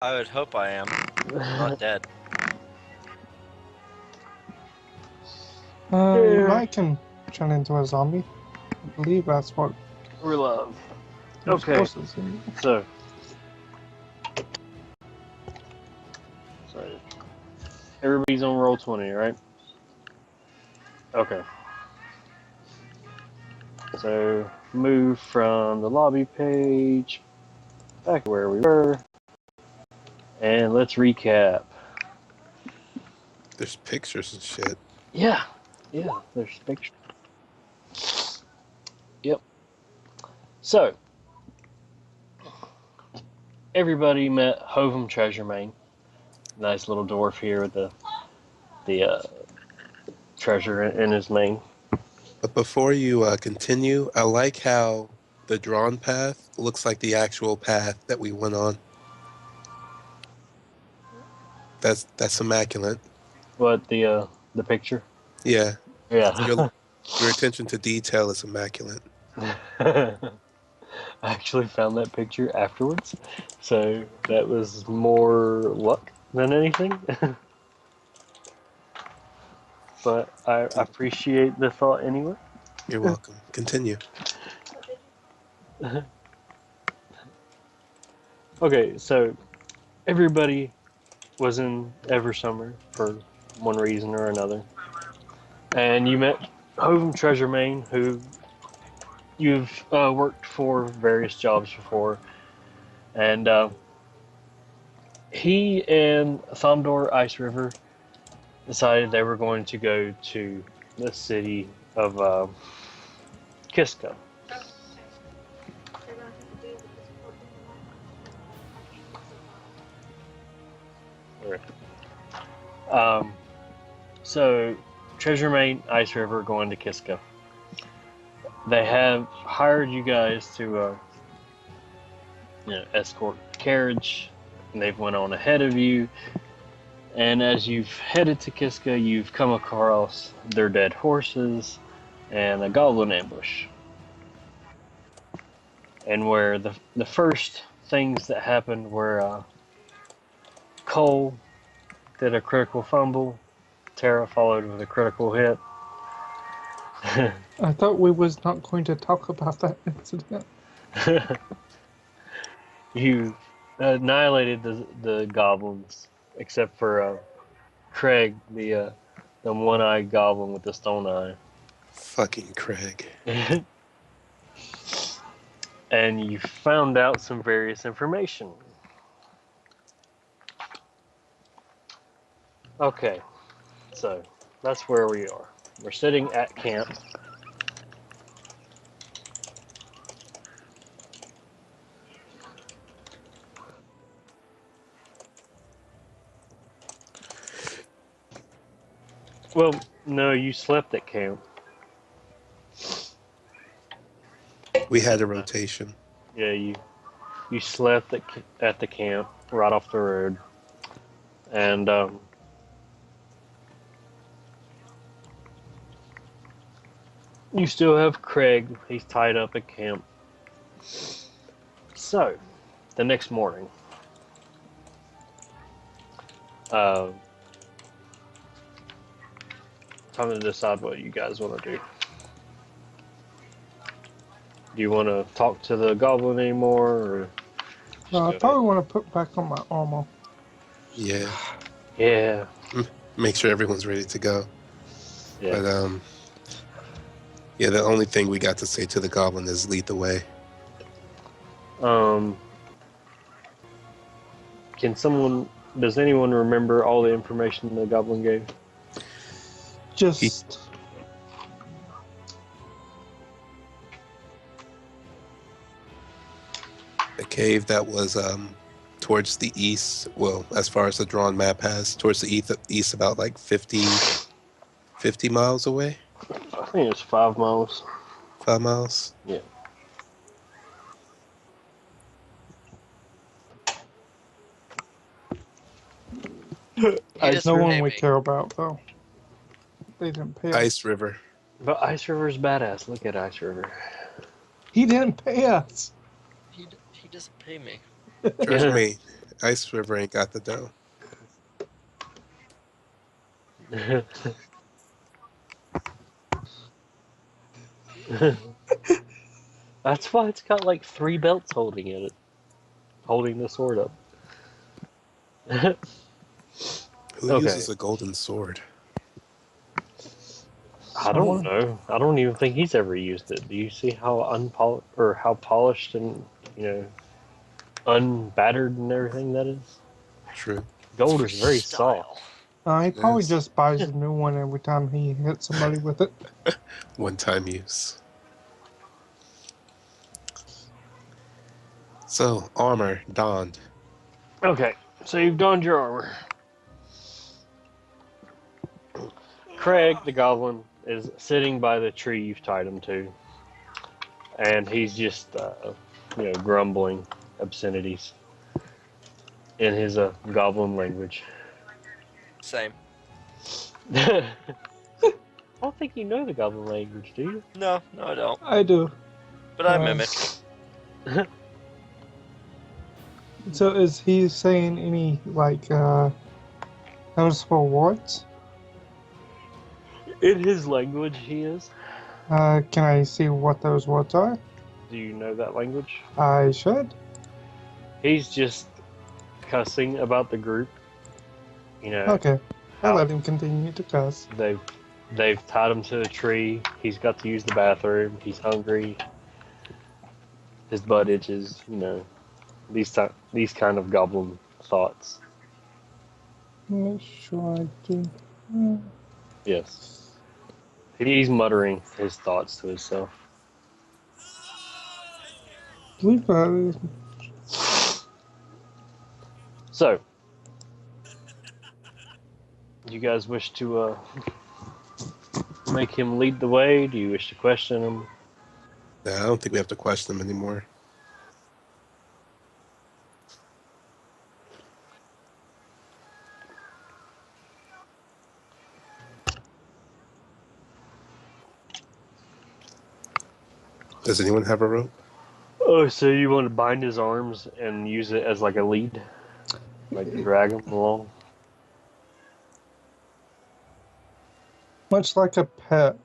I would hope I am. I'm not dead. You might can turn into a zombie. I believe that's what Relove. there's Okay. forces in. So, everybody's on roll 20, right? Okay. So, move from the lobby page back to where we were, and let's recap. There's pictures and shit. Yeah, there's pictures. Yep. So, everybody met Hovum Treasure Main. Nice little dwarf here with the treasure in his mane. But before you continue, I like how the drawn path looks like the actual path that we went on. That's immaculate. What the picture? Yeah. Yeah. Your attention to detail is immaculate. I actually found that picture afterwards, so that was more luck than anything. But I appreciate the thought anyway. You're welcome. Continue. Okay, so everybody was in Eversummer for one reason or another, and you met Hovum Treasure Main, who you've worked for various jobs before, and he and Thamdor Ice River decided they were going to go to the city of Kiska. So, Treasure Main, Ice River, going to Kiska. They have hired you guys to escort the carriage, and they've went on ahead of you. And as you've headed to Kiska, you've come across their dead horses and a goblin ambush. And where the first things that happened were Cole did a critical fumble, Tara followed with a critical hit. I thought we was not going to talk about that incident. You annihilated the goblins, except for Craig, the one-eyed goblin with the stone eye. Fucking Craig. And you found out some various information. Okay, so that's where we are. We're sitting at camp. Well, no, you slept at camp. We had a rotation. Yeah, you slept at the camp right off the road, and you still have Craig. He's tied up at camp. So, the next morning, time to decide what you guys want to do. Do you want to talk to the goblin anymore, or? I probably want to put back on my armor. Yeah. Yeah. Make sure everyone's ready to go. Yeah. But yeah, the only thing we got to say to the goblin is lead the way. Does anyone remember all the information the goblin gave? Just the cave that was towards the east, well, as far as the drawn map has, towards the east about like 50 miles away. I think it's 5 miles. 5 miles? Yeah. no one would care about, though. They didn't pay us. Ice River. But Ice River's badass. Look at Ice River. He didn't pay us. He doesn't pay me. Trust me, Ice River ain't got the dough. That's why it's got like 3 belts holding the sword up. Who Okay. uses a golden sword? I don't Someone. know. I don't even think he's ever used it. Do you see how how polished and unbattered and everything that is? True. Gold For is very soft. style. He It probably is. just buys a new one every time he hits somebody with it. One-time use. So, armor donned. Okay, so you've donned your armor. Craig, the goblin, is sitting by the tree you've tied him to, and he's just, grumbling obscenities in his goblin language. Same. I don't think you know the goblin language, do No, I don't. I do. But I Uh, mimic. you? So is he saying any like noticeable words? In his language, he is. Can I see what those words are? Do you know that language? I should. He's just cussing about the group. You know, Okay. I'll how let him continue to cuss. they've tied him to a tree. He's got to use the bathroom. He's hungry. His butt itches. These kind of goblin thoughts. Make sure I do. Uh, Yes, he's muttering his thoughts to himself. believe that So, you guys wish to make him lead the way? Do you wish to question him? Nah, I don't think we have to question them anymore. Does anyone have a rope? Oh, so you want to bind his arms and use it as like a lead, like to drag him along? much like a pet.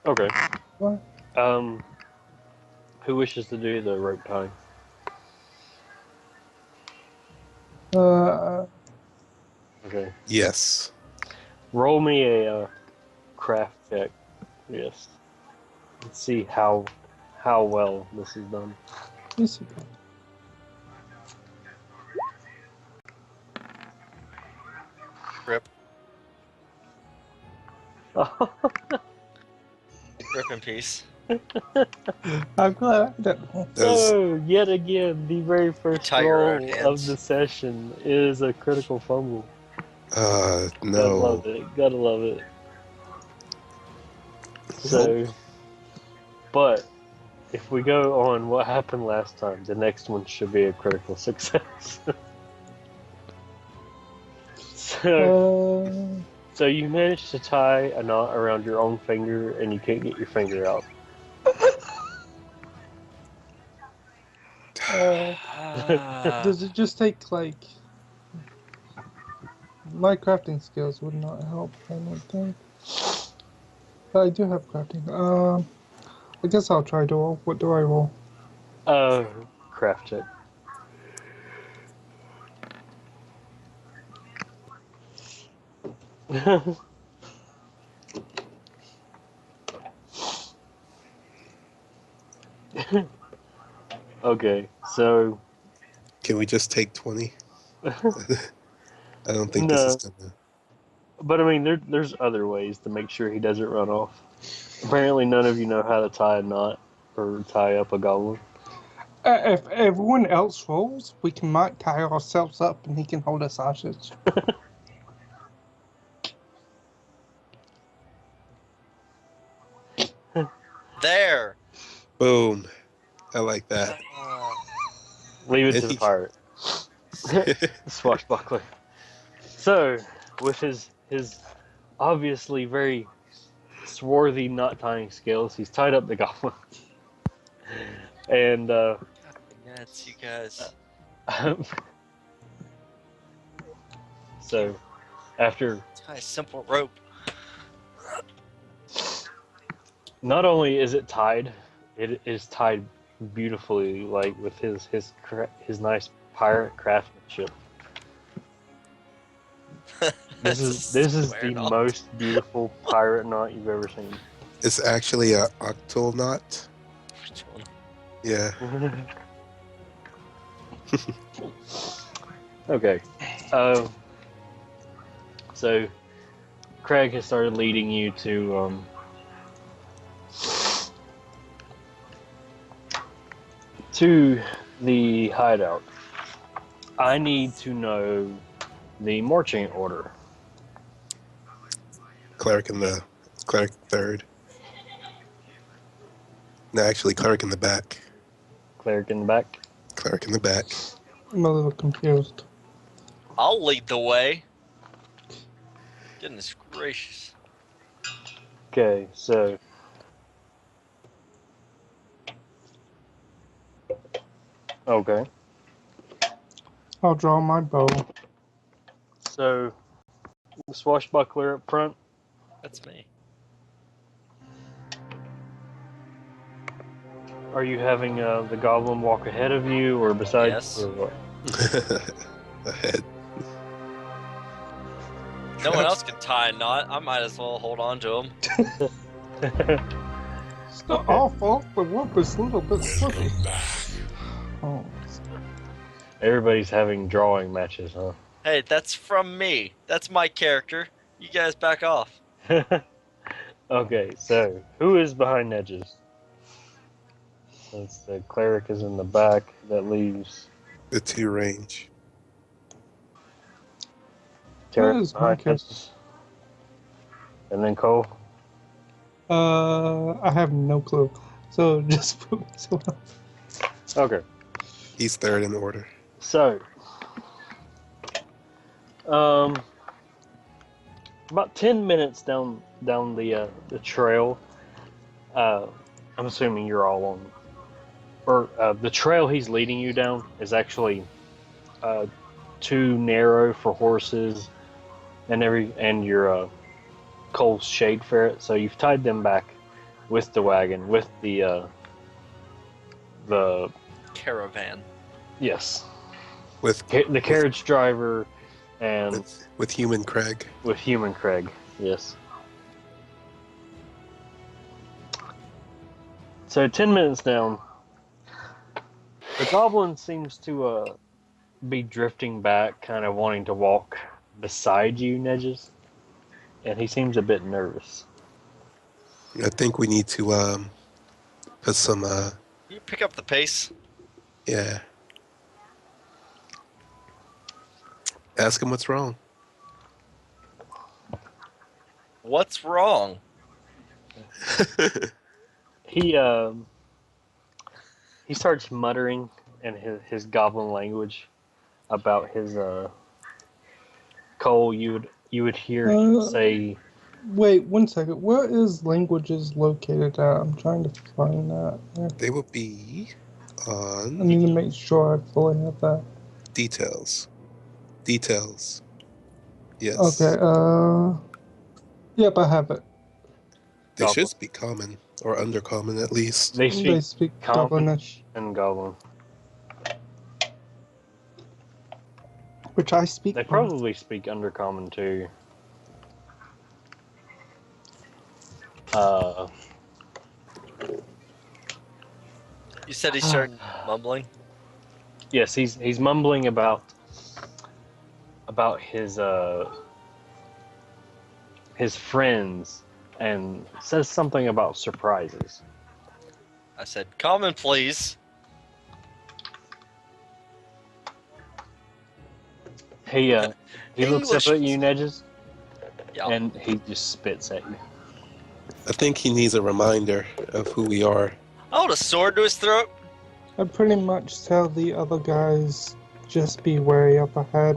Okay. What? Um, who wishes to do the rope tying? Uh, Okay. Yes. Roll me a craft check. Yes. Let's see how well this is done. yes. Rip. Rip in peace. I'm glad I didn't. Does So, yet again, the very first tie your own roll of hands. the session is a critical fumble. Gotta no. love it. Gotta love it. So, but if we go on what happened last time, the next one should be a critical success. So, so you managed to tie a knot around your own finger, and you can't get your finger out. Does it just take like my crafting skills would not help? I don't think. But I do have crafting. I guess I'll try to roll. What do I roll? Uh, craft check. Okay, so Can we just take 20? I don't think this is no, gonna. but I mean, there's other ways to make sure he doesn't run off. Apparently, none of you know how to tie a knot or tie up a goblin. If everyone else rolls, we can might tie ourselves up and he can hold us hostage. There. Boom. I like that. Leave it And to the pirate. Swashbuckler. So, with his obviously very swarthy knot tying skills, he's tied up the goblin. And Nuts, you guys. so after Tie a simple rope. not only is it tied, it is tied beautifully, like with his nice pirate craftsmanship. This is Square the knot. most beautiful pirate knot you've ever seen. It's actually a octal knot. Which one? Yeah. Okay. So Craig has started leading you to the hideout. I need to know the marching order. Cleric third. No, actually, cleric in the back. Cleric in the back. Cleric in the back. I'm a little confused. I'll lead the way. Goodness gracious. Okay, so okay. I'll draw my bow. So the swashbuckler up front. That's me. Are you having the goblin walk ahead of you or beside Yes. you or what? Ahead. No one else can tie a knot. I might as well hold on to him. It's not our fault, the rope is a little bit slippery. Oh, Everybody's having drawing matches, huh? Hey, that's from me. That's my character. You guys back off. Okay, so who is behind edges? Since the cleric is in the back, that leaves The 2 range. Tarek is my behind character? edges. And then Cole. I have no clue. So just put me someone. Okay, He's third in order. so about 10 minutes down the trail. I'm assuming you're all on, or the trail he's leading you down is actually too narrow for horses and your Cole's shade ferret. So you've tied them back with the wagon, with the Caravan. yes, With the carriage driver and with human Craig. with human Craig. Yes. So 10 minutes down, the goblin seems to be drifting back, kind of wanting to walk beside you, Nedges, and he seems a bit nervous. I think we need to put some You pick up the pace. yeah. Ask him what's wrong. What's wrong? He starts muttering in his goblin language about his Cole. You would hear him say, Wait, 1 second. Where is languages located at? I'm trying to find that. Yeah. They will be I on need to make sure I fully have that. details. Details. Yes. Okay, yep, I have it. They Goblin. should speak common or undercommon at least. they They speak speak common. Goblinish, and goblin. which I speak. They probably speak undercommon too. You said he started mumbling. Yes, he's mumbling about his friends and says something about surprises. I said, common, please. He looks English. up at you, Nedges, Yeah. and he just spits at you. I think he needs a reminder of who we are. Oh, a sword to his throat. I pretty much tell the other guys just be wary up ahead,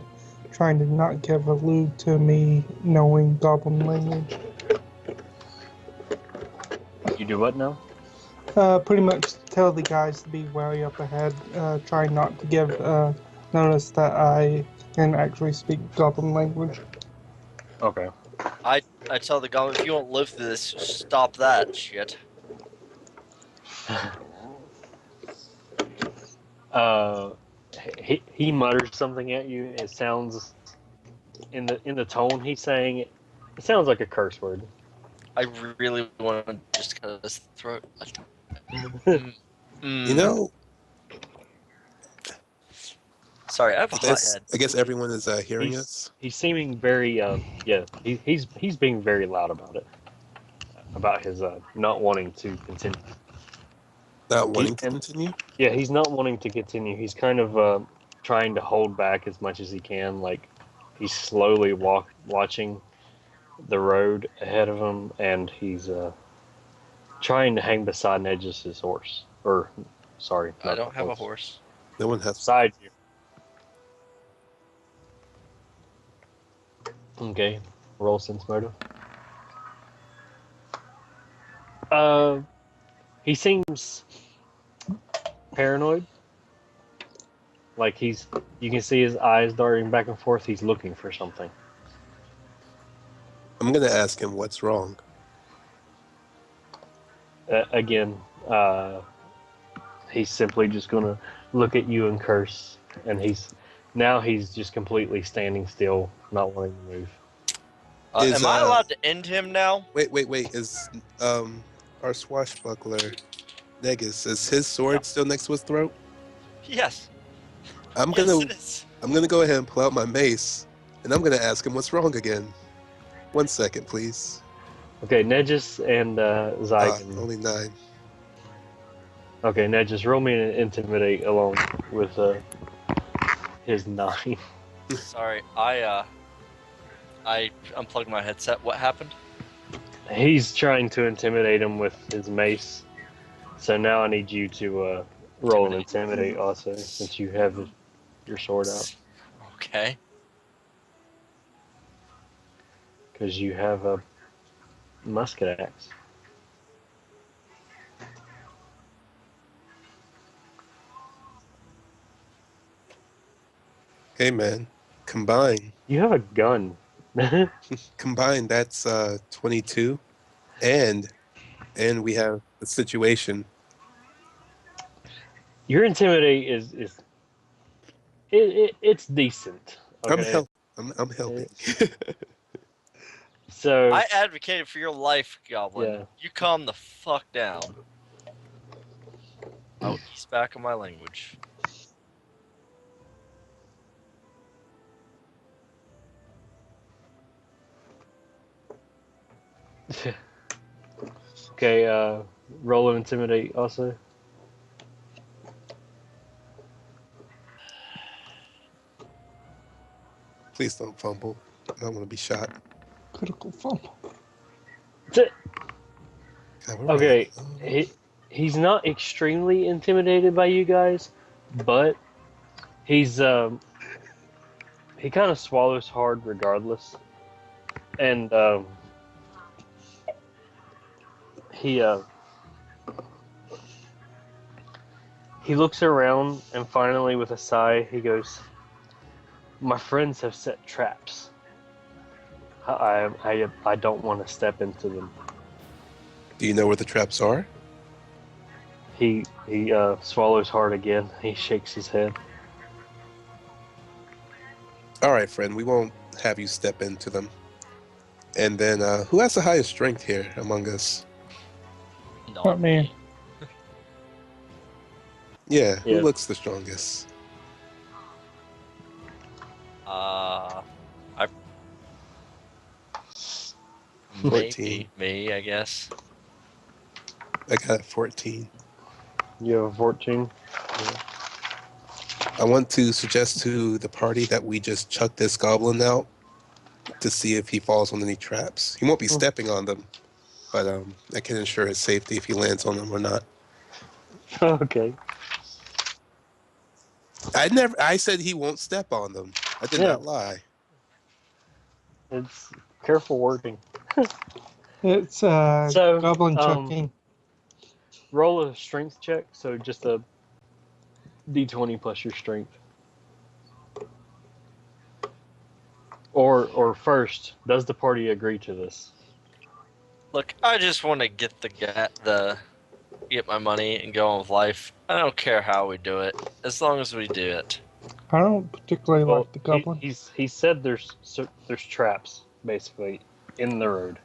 trying to not give a allude to me knowing Goblin language. You do what now? Pretty much tell the guys to be wary up ahead. Try not to give notice that I can actually speak Goblin language. Okay. I tell the goblin, if you won't live through this, stop that shit. uh, he mutters something at you. It sounds in the tone he's saying it. It sounds like a curse word. I really want to just cut his throat. Mm, You mm. know, Sorry, I have a hot head. I guess everyone is hearing he's us. he's seeming very yeah. He's being very loud about his not wanting to continue. Not wanting to And continue. yeah, he's not wanting to continue. He's kind of trying to hold back as much as he can. Like he's slowly watching the road ahead of him, and he's trying to hang beside Nedge's horse. Or, sorry, I not don't the have a horse. horse. No one has. Beside you. Okay, roll sense motive. Uh, he seems paranoid. Like you can see his eyes darting back and forth. He's looking for something. I'm gonna ask him what's wrong. Again, he's simply just gonna look at you and curse, and he's just completely standing still, not wanting to move. Am I allowed to end him now? Wait. Is our swashbuckler Negus, is his sword still next to his throat? Yes. I'm Yes, gonna it is. I'm gonna go ahead and pull out my mace, and I'm gonna ask him what's wrong again. 1 second, please. Okay, Nedges and Zygon. Only 9. Okay, Nedges, roll me an intimidate along with his 9. Sorry, I unplugged my headset. What happened? He's trying to intimidate him with his mace. So now I need you to roll an intimidate also, since you have your sword out. Okay. Because you have a musket axe. Hey man, combine. You have a gun. Combine, that's 22. And we have a situation. Your intimidate is it's decent. Okay. I'm helping. So I advocated for your life, Goblin. yeah. You calm the fuck down. I'll ease back on my language. Okay, roll and intimidate also. Please don't fumble. I don't want to be shot. Critical fumble. God, we're okay, right. he's not extremely intimidated by you guys, but he's he kind of swallows hard regardless, and he looks around and finally, with a sigh, he goes, "My friends have set traps. I don't want to step into them." Do you know where the traps are? He swallows hard again. He shakes his head. All right, friend. We won't have you step into them. And then, who has the highest strength here among us? Not me. Yeah, who Yeah. looks the strongest? I 14. me, I guess. I got 14. You have 14. I want to suggest to the party that we just chuck this goblin out to see if he falls on any traps. He won't be stepping on them, but I can ensure his safety if he lands on them or not. Okay. I said he won't step on them. I did not lie. It's careful wording. It's So, goblin chucking. roll a strength check. So just a d20 plus your strength. Or first, does the party agree to this? Look, I just want to get get my money and go on with life. I don't care how we do it, as long as we do it. I don't particularly Well, like the goblin. he said there's traps basically in the road.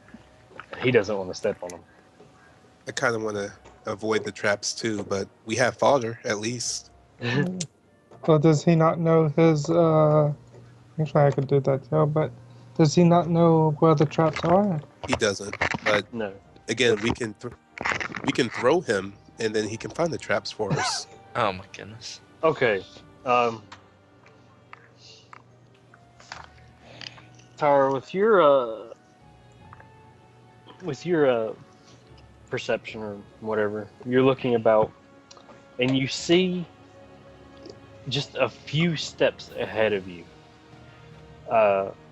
He doesn't want to step on them. I kind of want to avoid the traps too, but we have fodder at least. Well, does he not know his? Actually, I could do that too. But does he not know where the traps are? He doesn't, but No. again, we can throw him, and then he can find the traps for us. Oh my goodness. Okay. Tara, with your perception or whatever, you're looking about, and you see just a few steps ahead of you.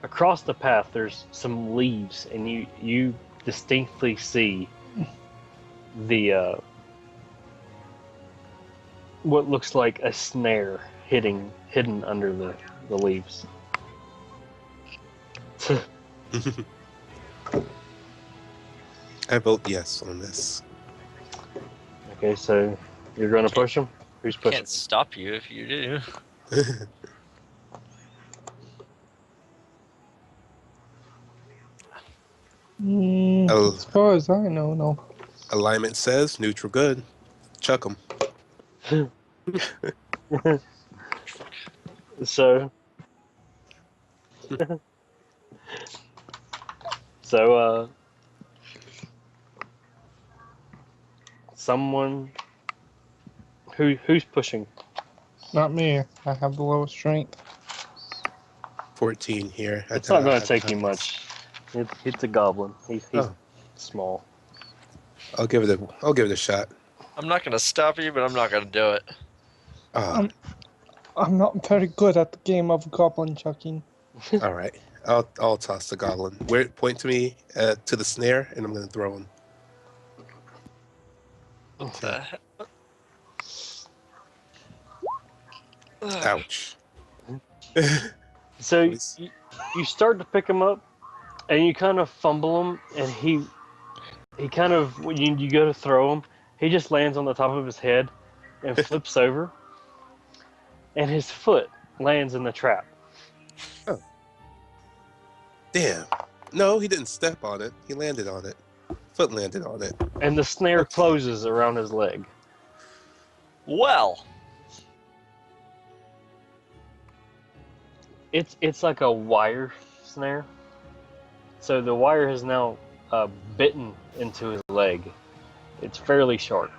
Across the path, there's some leaves, and you distinctly see the what looks like a snare hidden under the leaves. I vote yes on this. Okay, so you're gonna push him? Who's pushing? Can't stop you if you do. Oh. As far as I know, no. Alignment says neutral good. Chuck him. So, someone who's pushing? Not me. I have the lowest strength. 14 here. It's not going to take you much. It's a goblin. He's Oh. small. I'll give it a shot. I'm not gonna stop you, but I'm not gonna do it. I'm not very good at the game of goblin chucking. All right. I'll toss the goblin. Point to me to the snare, and I'm going to throw him. What the heck? Ouch. So you start to pick him up, and you kind of fumble him, and he kind of, when you go to throw him, he just lands on the top of his head and flips over, and his foot lands in the trap. Oh. Damn. No, he didn't step on it. He landed on it. Foot landed on it. And the snare Okay. closes around his leg. Well, It's like a wire snare. So the wire has now bitten into his leg. It's fairly sharp.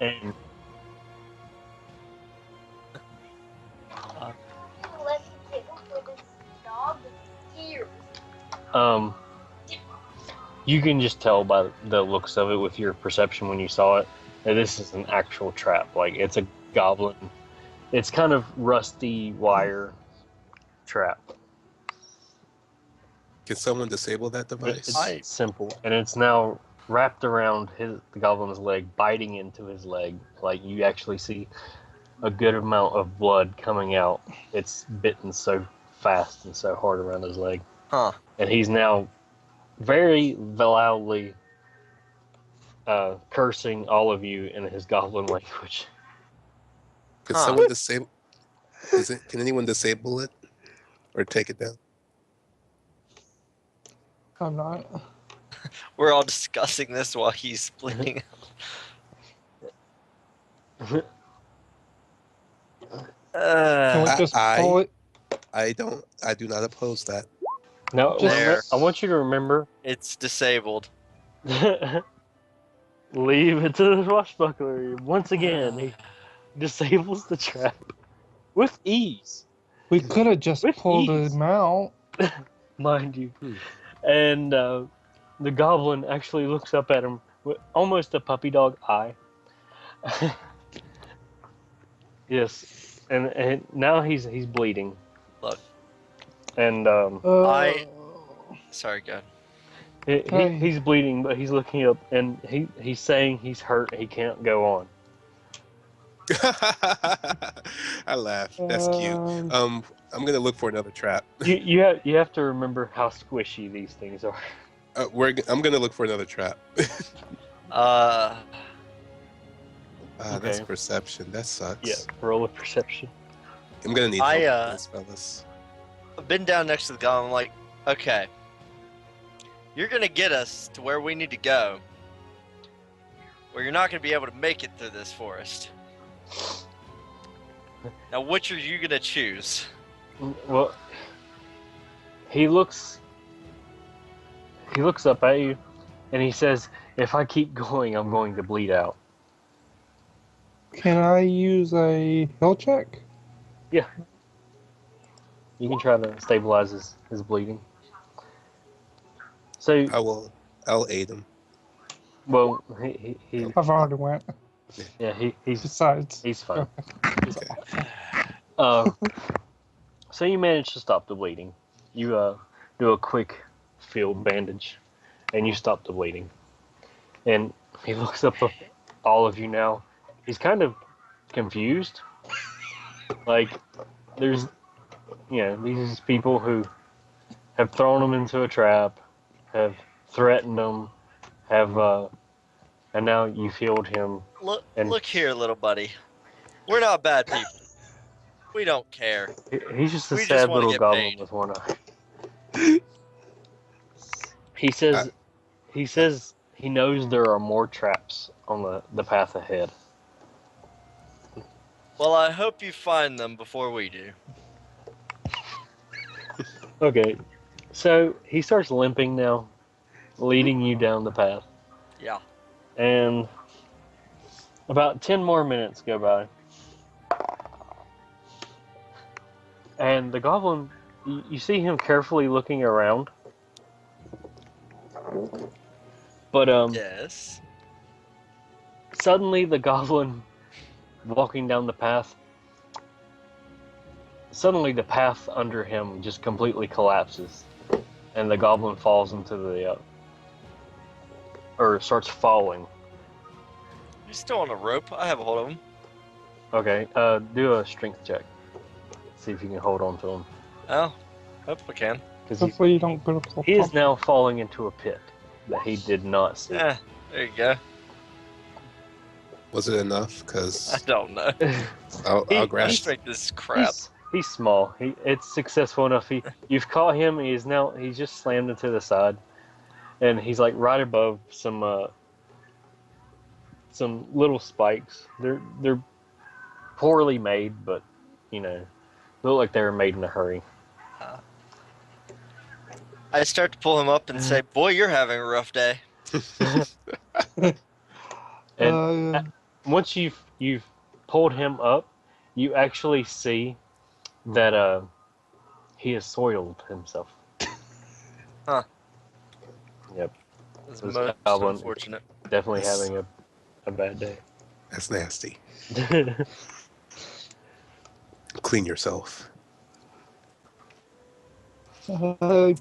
And you can just tell by the looks of it with your perception when you saw it that this is an actual trap. Like, it's a goblin. It's kind of rusty wire trap. Can someone disable that But device? it's simple, and it's now wrapped around the goblin's leg, biting into his leg. Like, you actually see a good amount of blood coming out. It's bitten so fast and so hard around his leg. huh? And he's now very loudly cursing all of you in his goblin language. Can Huh. someone disable? Can anyone disable it or take it down? I'm not. We're all discussing this while he's bleeding. Can we just pull it? I do not oppose that. Now, There. I want you to remember, It's disabled. leave it to the swashbuckler. Once again, he disables the trap with ease, We could have just With pulled ease. him out. mind you. And the goblin actually looks up at him with almost a puppy dog eye. Yes, and now he's bleeding. Look. And Sorry, God. Hey. He's bleeding, but he's looking up, and he's saying he's hurt. He can't go on. I laugh. That's cute. I'm gonna look for another trap. You have to remember how squishy these things are. I'm gonna look for another trap. Uh, That's Okay. perception. That Yeah, sucks. roll of perception. I'm gonna need help with this, fellas. I've been down next to the guy. I'm like, okay, you're gonna get us to where we need to go, or you're not gonna be able to make it through this forest. Now, which are you gonna choose? Well, he looks up at you, and he says, "If I keep going, I'm going to bleed out." Can I use a heal check? Yeah. You can try to stabilize his bleeding. So, I'll aid him. well, he I've already went. yeah, he's Besides. fine. Okay. So you manage to stop the bleeding. You do a quick field bandage, and you stop the bleeding. And he looks up at all of you now. He's kind of confused. Like, there's, these people who have thrown him into a trap, have threatened him, and now you've healed him. Look here, little buddy. We're not bad people. We don't care. He's just a We just sad wanna little get goblin paid. with one eye. He says, he knows there are more traps on the path ahead. Well, I hope you find them before we do. Okay, so he starts limping now, leading you down the path. Yeah. And about 10 more minutes go by. And the goblin, you see him carefully looking around. But Yes. suddenly the goblin walking down the path, suddenly the path under him just completely collapses. And the goblin falls into or starts falling. He's still on a rope. I have a hold of him. Okay, do a strength check. See if you can hold on to him. Oh, hope I can. Because Hopefully you don't go to he is now falling into a pit that he did not see. Yeah, there you go. Was it enough? I Because don't know. I'll He- grab. My strength is crap. He's small. It's successful enough. You've caught him. He's just slammed into the side, and he's like right above some little spikes. They're poorly made, but look like they were made in a hurry. I start to pull him up and say, "Boy, you're having a rough day." And once you've pulled him up, you actually see that he has soiled himself. Huh. Yep. It's This most goblin unfortunate. definitely Yes. having a bad day. That's nasty. Clean yourself. can